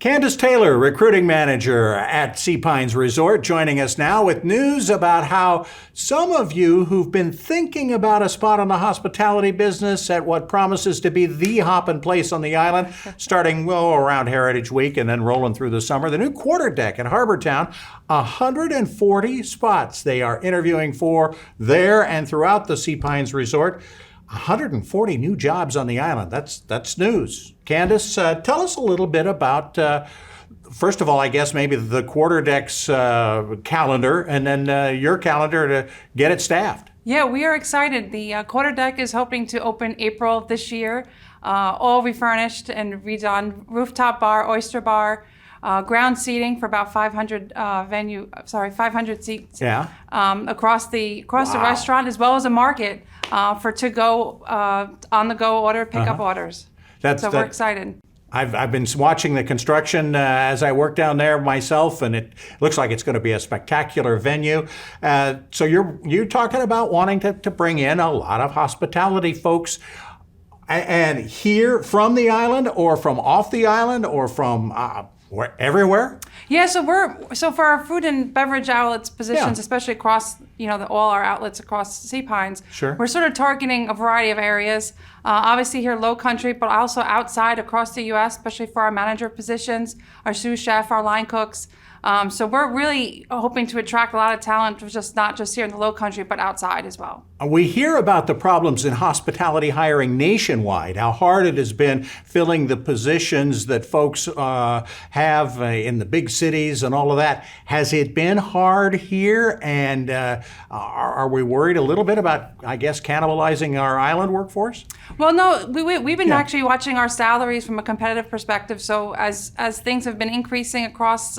Candice Taylor, recruiting manager at Sea Pines Resort, joining us now with news about how some of you who've been thinking about a spot in the hospitality business at what promises to be the hoppin' place on the island, starting around Heritage Week and then rolling through the summer, the new Quarterdeck in Harbortown, 140 spots they are interviewing for there and throughout the Sea Pines Resort. 140 new jobs on the island. That's news. Candice, tell us a little bit about, first of all, I guess maybe the Quarterdeck's calendar and then your calendar to get it staffed. Yeah, we are excited. The Quarterdeck is hoping to open April of this year, all refurnished and redone. Rooftop bar, oyster bar, ground seating for about 500 500 seats. Yeah. Across the restaurant, as well as a market for to-go, on-the-go order, pickup orders. We're excited. I've been watching the construction as I work down there myself, and it looks like it's going to be a spectacular venue. So you're talking about wanting to bring in a lot of hospitality folks, and here from the island, or from off the island, or from everywhere? Yeah, so for our food and beverage outlets positions, especially across all our outlets across Sea Pines, we're sort of targeting a variety of areas. Obviously here Lowcountry, but also outside across the U.S., especially for our manager positions, our sous chef, our line cooks. So we're really hoping to attract a lot of talent, not just here in the Lowcountry, but outside as well. We hear about the problems in hospitality hiring nationwide, how hard it has been filling the positions that folks have in the big cities and all of that. Has it been hard here? And are we worried a little bit about, I guess, cannibalizing our island workforce? Well, no, we've been actually watching our salaries from a competitive perspective. So as things have been increasing across,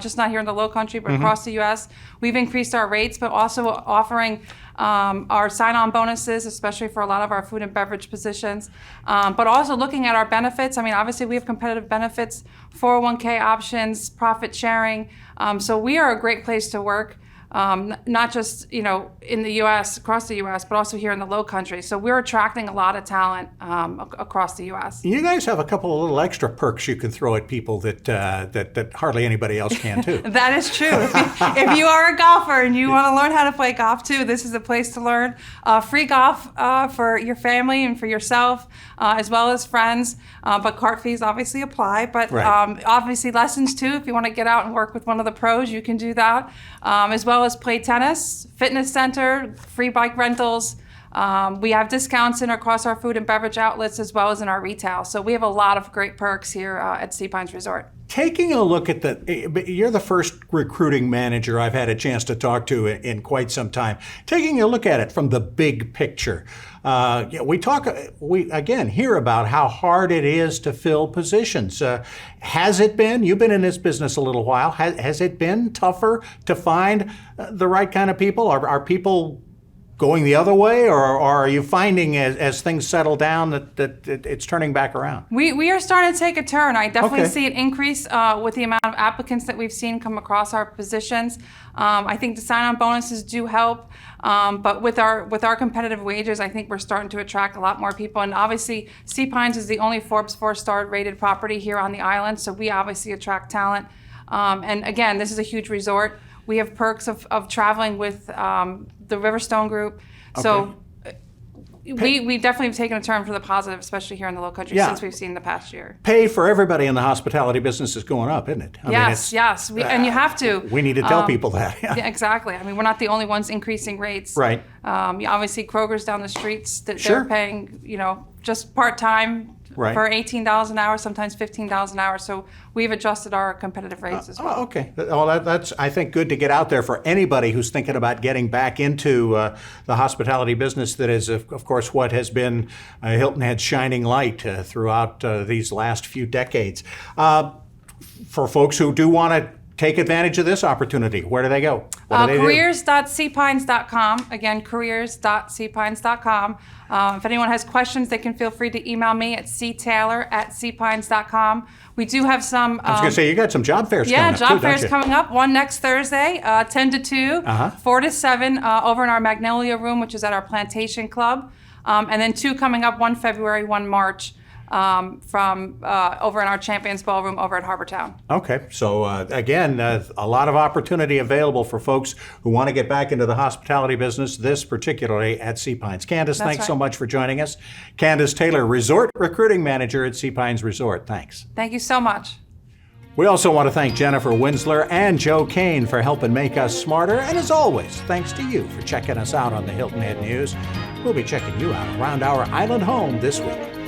just not here in the Lowcountry, but across the U.S., we've increased our rates, but also offering our sign-on bonuses, especially for a lot of our food and beverage positions, but also looking at our benefits. I mean, obviously we have competitive benefits, 401k options, profit sharing. So we are a great place to work. Not just in the U.S., across the U.S., but also here in the Lowcountry. So we're attracting a lot of talent across the U.S. You guys have a couple of little extra perks you can throw at people that hardly anybody else can too. That is true. If you are a golfer and you want to learn how to play golf too, this is the place to learn. Free golf for your family and for yourself, as well as friends. But cart fees obviously apply. But obviously lessons too. If you want to get out and work with one of the pros, you can do that. As well as play tennis, fitness center, free bike rentals. We have discounts across our food and beverage outlets as well as in our retail. So we have a lot of great perks here at Sea Pines Resort. Taking a look at you're the first recruiting manager I've had a chance to talk to in quite some time. Taking a look at it from the big picture, we again hear about how hard it is to fill positions. Has it been? You've been in this business a little while. Has it been tougher to find the right kind of people? Are people going the other way, or are you finding as things settle down that it's turning back around? We are starting to take a turn. I definitely see an increase with the amount of applicants that we've seen come across our positions. I think the sign-on bonuses do help, but with our competitive wages, I think we're starting to attract a lot more people. And obviously, Sea Pines is the only Forbes 4-star rated property here on the island, so we obviously attract talent. And again, this is a huge resort. We have perks of traveling with the Riverstone Group. So we definitely have taken a turn for the positive, especially here in the Lowcountry, since we've seen the past year. Pay for everybody in the hospitality business is going up, isn't it? Yes. And you have to. We need to tell people that. Yeah, exactly. I mean, we're not the only ones increasing rates. Right. Obviously, Kroger's down the streets, they're paying, just part-time for $18 an hour, sometimes $15 an hour. So we've adjusted our competitive rates as well. Okay. Well, that's, I think, good to get out there for anybody who's thinking about getting back into the hospitality business that is, of course, what has been Hilton Head's shining light throughout these last few decades. For folks who do want to take advantage of this opportunity, where do they go? Careers.seapines.com. Again, careers.seapines.com. If anyone has questions, they can feel free to email me at ctaylor@seapines.com. We do have some... I was going to say, you got some job fairs coming up, job fairs coming up. One next Thursday, 10 to 2, 4 to 7, over in our Magnolia room, which is at our Plantation Club. And then 2 coming up, 1 February, 1 March. from over in our Champions Ballroom over at Harbour Town. Okay, so again, a lot of opportunity available for folks who want to get back into the hospitality business, this particularly at Sea Pines. Candice, thanks so much for joining us. Candice Taylor, Resort Recruiting Manager at Sea Pines Resort. Thanks. Thank you so much. We also want to thank Jennifer Winsler and Joe Kane for helping make us smarter. And as always, thanks to you for checking us out on the Hilton Head News. We'll be checking you out around our island home this week.